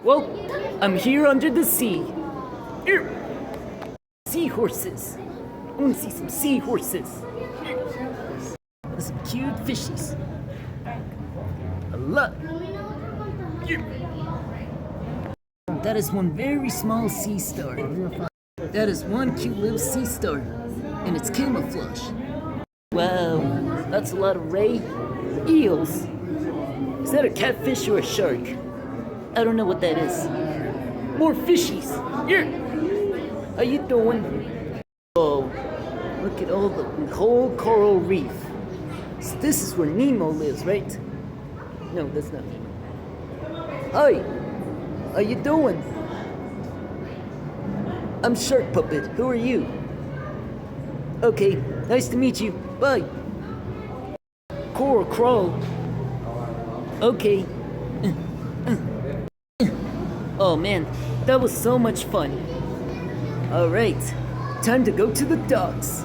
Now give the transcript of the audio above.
Well, I'm here under the sea. Here. Seahorses. I want to see some seahorses. Some cute fishies. A lot. Here. That is one very small sea star. That is one cute little sea star. And it's camouflage. Wow, that's a lot of ray. Eels. Is that a catfish or a shark? I don't know what that is. More fishies. Here. How you doing? Oh, look at all the whole coral reef. So this is where Nemo lives, right? No, that's not Nemo. Hi. How you doing? I'm Shark Puppet. Who are you? Okay, nice to meet you. Bye. Coral Crawl. Okay. Oh man, that was so much fun. Alright, time to go to the docks.